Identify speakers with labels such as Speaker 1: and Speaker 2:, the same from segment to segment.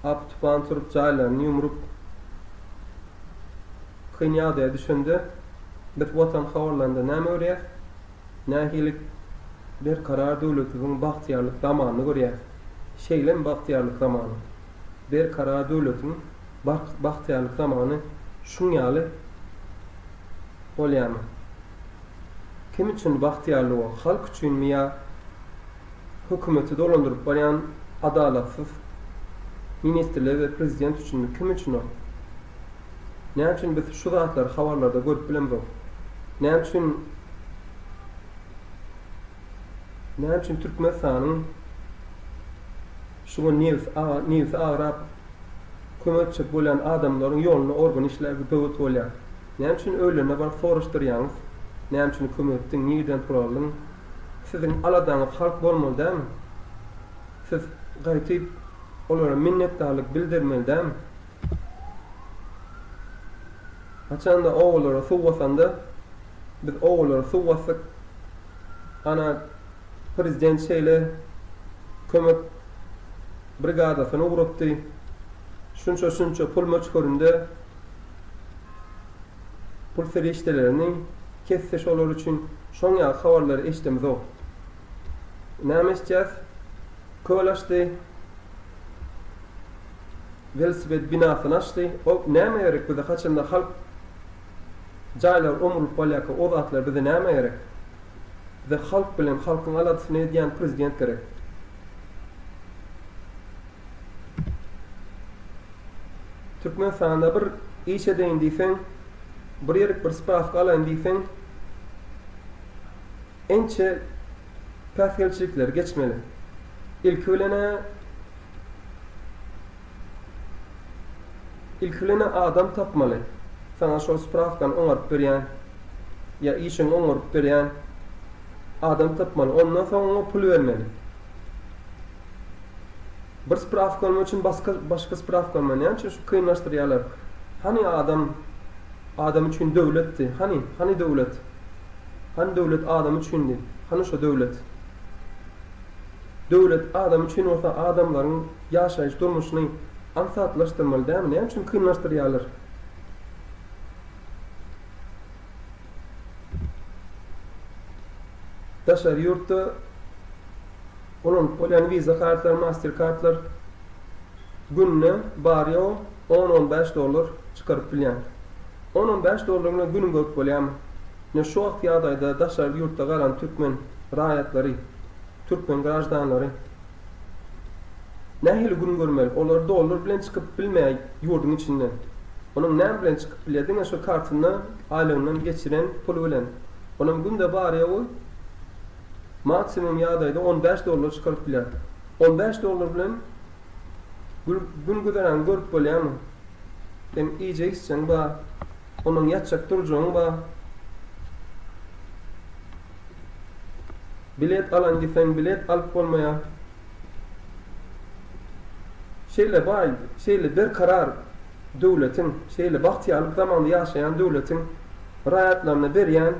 Speaker 1: Hap tupan turup jaylarını yumrup kıynyada düşündü. Biz vatan havarlarında näme görýär? Nähilik bir karar döwletiniň bagtyarlyk zamanını görýär. Şeýlen bagtyarlyk zamany. Bir karar döwletiniň bagtyarlyk zamany şuňaly bolýarmy? Kim üçin bagtyarlyk o? Halk üçinmi ýa hökümeti dolandyryp barýan adalatsyz ministrler we prezident üçinmi? Kim üçin o? Näme üçin biz şu zatlar habarlarda görüp bilemok? Näme üçin Türkmenistanyň şu news agrap kömekçi bolan adamlaryň ýoluny organ işleri döwlet bolýar. Näme üçin öýlene bar soraşdyrýaňyz? Näme üçin kömekden nirden turarlyň? Siziň aladaňyz halk bolmaly dämi? Siz gaýty olara minnetdarlyk bildirmeli dämi? Haçanda oğullara suwasanda biz oğullara suwasak ana prezident şeýle kömek brigadasyny urupdy. Şunça pul möçgöründe pul feriştelerini kesse olar üçin şoňa habarlary eşdimiz o. Näme isläs? Kölaşdy. Velosiped binasyny açdy. O näme gerek bize haçanda halk jaylar umrup bolýarka o zatlar bize näme gerek? Bize halk bilen halkyň aladysyny edýän prezident gerek. Türkmenistanda bir iş edeýin diýsen, bir ýerlik bir spravka alaýyn diýsen, ençe päsgelçilikler geçmeli. İlkilene adam tapmaly. Sana şol spravkan oňaryp berýän ýa işiň oňaryp berýän adam tapmaly. Ondan soň ona pul bermeli. Bir spravka almak için başka spravka almaly. Näme üçin şu kıyınlaşdyrýarlar? Hani adam üçin döwletdi? Hani döwlet? Hani döwlet adam üçindi? Hani şu döwlet? Döwlet adam üçin olsa adamlaryň ýaşaýyş durmuşyny ansatlaşdyrmaly dämi? Näme üçin kıyınlaşdyrýarlar? Daşary ýurtda onun polyan viza kartlar, master kartlar günne baryo $10-15 çıkarıp bilýän. $10-15 günü görüp bolýarmy? Ne şu wagt ýagdaýda daşary ýurtda galan türkmen raýatlary, türkmen grajdanlary nähili gün görmeli? Olar dolar bilen çıkıp bilmeýär ýurduň içinden. Onuň näme bilen çıkıp bilýär? Diňe şu kartyny aýlygyndan geçiren pul bilen. Onuň günde baryo maksimum ýagdaýda $15 çıkarıp bilýär. $15 bilen gün güzeren görüp bolýarmy? Hem iýje isçen ba, onuň ýatjak durjagyň ba, bilet alan diýsen bilet alyp bolmaýar. Şeýle bir karar döwletiň, şeýle bagtyarlyk zamanda ýaşaýan döwletiň raýatlaryna berýän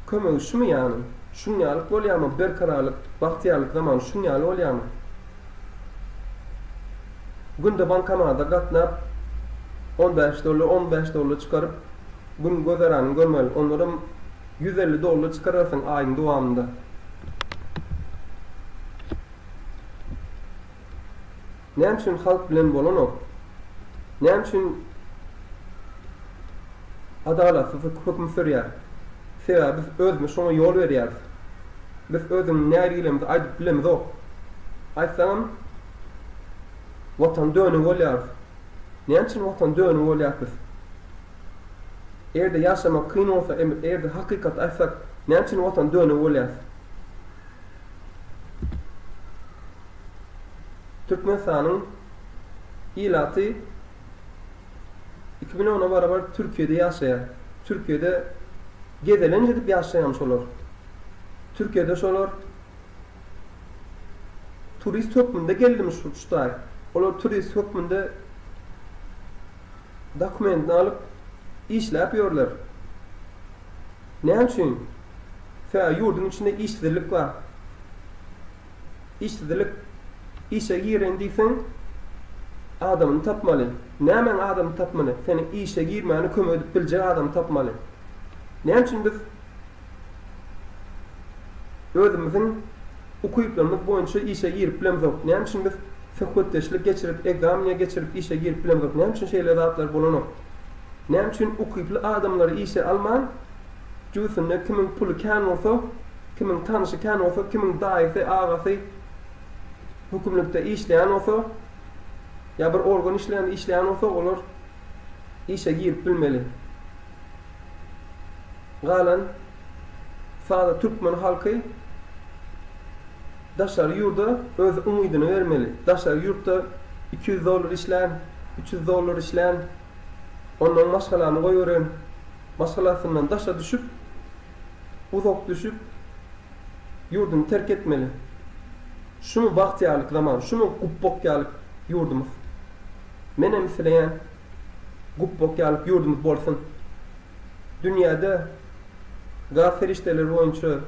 Speaker 1: kömegi şumy ýani? Şuňalyk bolýarmy? Bir kararlyk bagtyarlyk zaman şuňaly bolýarmy? Günde bankamada gatnap $15 çıkarıp gün gözerany görmeli. Onlara $150 çıkararsan aýyň dowamında. Näme üçin halk bilen bolanok? Näme üçin adalatsyz hukm sürýär? Sebäbi biz özümiz şoňa ýol berýäris. Biz özümiň näçiligimizi aýdyp bilemiz ok. Aýtsam watan döni bolýar. Näme üçin watan döni bolýar biz? Erde ýaşamak kyn bolsa, erde hakykat aýtsak, näme üçin watan döni bolýar? Türkmenistanyň ilaty 2010 barabar Türkiýede ýaşaýar. Türkiýede gezelen gidip ýaşaýan şolar. Türkiýede şolar turist hökmünde geldimiş şuştaý. Olar turist hökmünde dokumentini alıp işläp ýörler. Näme üçin? Ýurduň içinde işsizlik bar. İşsizlik işe giren diýsen adamını tapmaly. Nämen adamy tapmaly? Seni işe girmäni kömek edip biljek adamy tapmaly. Näme üçin biz özümizin ukuyuplarymyz boýunça işe girip bilemzok? Näme üçin biz söhbetdeşlik geçirip, egzamine geçirip işe girip bilemzok? Näme üçin şeýle zatlar bolanok? Näme üçin ukuyuply adamlary işe alman? Juýsynda kimiň puly kän bolsa, kimiň tanysy kän bolsa, kimiň daýysy, agasy hukumlukda işleýän bolsa, ya bir organ işleýän bolsa, olar işe girip bilmeli. Galan sada Türkmen halky daşary ýurda öz umydyny bermeli. Daşary ýurtda $200 işlän, $300 işlän, ondan maşgalany goýuran, maşgalasyndan daşa düşüp, uzak düşüp, ýurduny terk etmeli. Şunu bagtýarlyk zaman, şunu gupbokýarlyk ýurdumyz. Menem isleýän gupbokýarlyk ýurdumyz bolsun. Dünýäde gaz ferişteleri boýunça,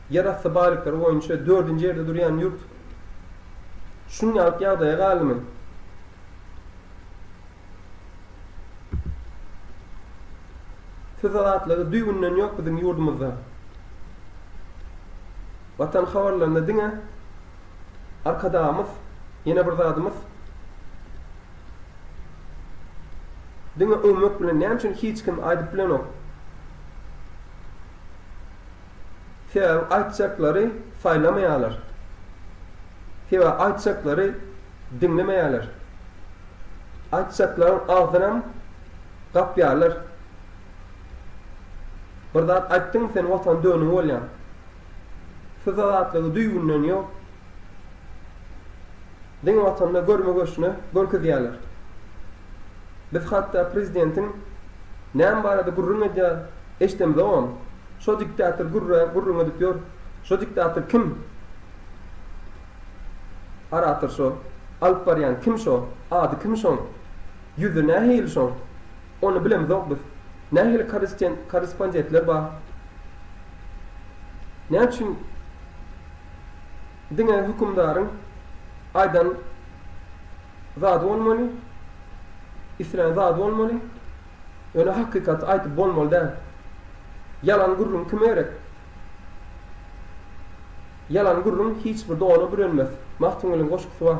Speaker 1: yaratsa baýlyklar boýunça 4-nji ýerde durýan ýurt. Şunňalyk ýagdaýa galymy? Fezalatlygy düýünden ýok biziň ýurdumyzda. Watan habarlarynda diňe arkadamyz, ýene bir zadymyz diňe ömök bilen näme üçin hiç kim aýdyp bilenok? Sebäbi aýtjaklary faýlamaýarlar. Sebäbi aýtjaklary dinlemeýärler. Aýtjaklaryň agzynam gapýarlar. Bir zat aýtdyň sen watan dönüň bolýan. Fezalatlygy düýünden ýok. Diň watanda görmegeşini görkezýärler. Biz hatda prezidentin näme barada gurrun edýär eşdemzem. Şo diktator gurrun edip ýör. Şo diktator kim? Arator şo. Alyp barýan kim şo? Ady kim şo? Ýüzi nähili şo? Onu bilemzok biz. Nähili korrespondentler bar. Näme üçin diňe hukumdaryň aýdan zat bolmaly, islen zat bolmaly, öňe hakykat aýtyp bolmaly da. Yalan gurrun kim erek? Yalan gurrun hiç bir doğana bürünmez. Mahtumulun goşkusy var.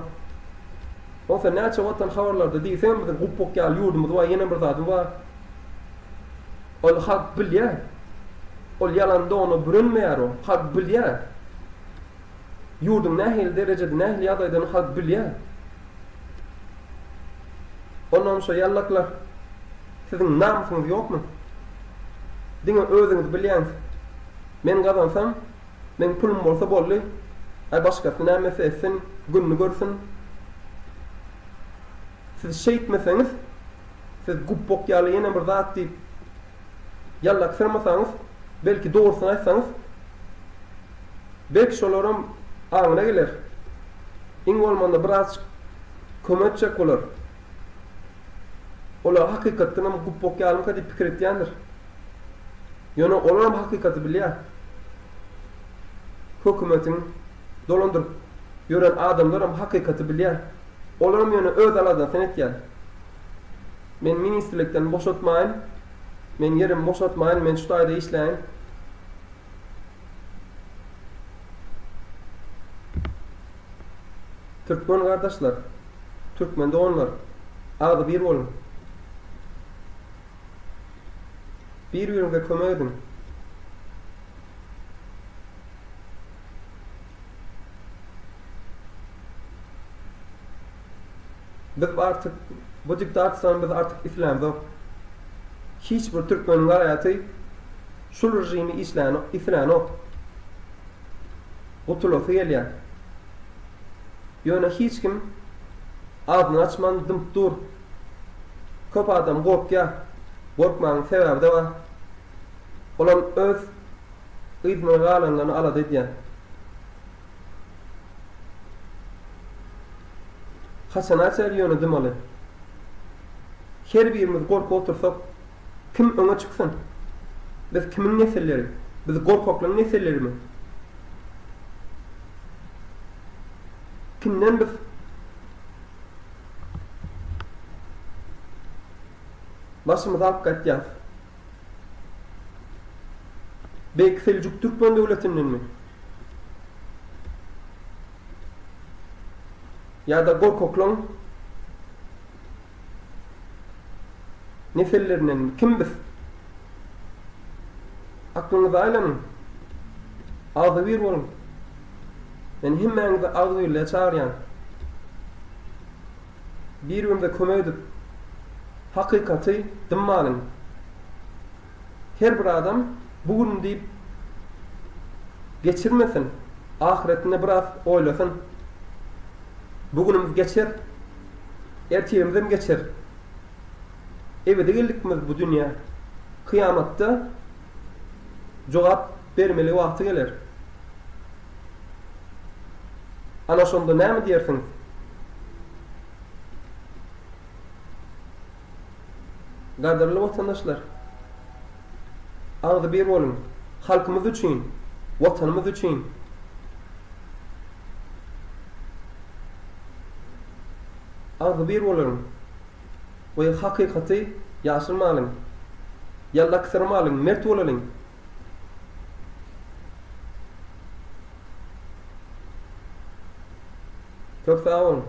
Speaker 1: Onsa näçe watan habarlarda diýsem biziň gupbokýal ýurdumyz var, ýene bir zatym var. Ol halk bilýär. Ol yalan doğana bürünmeýär o. Halk bilýär. Ýurdum nähili derejede, nähili ýagdaýdan halk bilýär. Ondan şo ýallaklar siziň namsyňyz ýokmy? Diňe özüňiz bilýän. Men gazansam, men pulum bolsa boldy. Ay başgasy näme etsin, günni görsin. Siz şeýitmeseňiz, siz gupbokýaly ýene bir zat diýip ýallak sermasaňyz, belki dogrusyny aýtsaňyz, belki şolaram aňyna geler. Iň bolmanda biraz kömekçek bolar. Olar hakykatdan hem gupbokýalyňa diýip pikir etýändir. Ýöne olar hakykaty bilýär. Hökümetin dolandyryp ýören adamlar hem hakykaty bilýär. Olar ýöne öz aladan sen etýär. Men ministrlikden boşatmaýyn, men yerim boşatmaýyn, men şu taýda işläýin. Türkmen gardaşlar, Türkmen doganlar, agdy bir bolun. Bir-birine kömek edin. Biz artık bu diktatörden biz artık islandık. Hiçbir Türkmenin hayatı şu rejimi islanok. Otulası gelýär. Ýöne hiç kim ağzını açman dımp dur. Köp adam gorkýar. Gorkmagyň sebebi de var. Olar öz ýyzmyny galanlaryny alady edýär. Hasan Açar ýöne demaly. Her birimiz gork otursak, kim öňe çyksyn? Biz kimiň nesilleri? Biz gorkaklaryň nesillerimi? Kimden biz başymyzy alyp gatýar. Belki Seljuk Türkmen döwletindenmi? Ya da Gorkokluň nesellerinden kim biz? Aklyňyza aýlanyň. Ağzı bir bolun. Men hemmeňizi ağzı ile çağırýan. Bir-birimize kömek edip hakykaty dymmalyň. Her bir adam bugün diýip geçirmesin. Ahiretine biraz oýlasyn. Bugünimiz geçer, ertemiz geçer. Ebedi geldikmiz bu dünya. Kıyamatda jogap bermeli wagty geler. Ana şonda näme diýersiňiz? Gaderli vatandaşlar, ağzı bir bolun. Halkımız üçin, vatanımız üçin. Ağzı bir bolun. Ve hakikaty ýaşyrmalyň. Ýallaksyrmalyň, mert bolalyň. Çok sağ olun.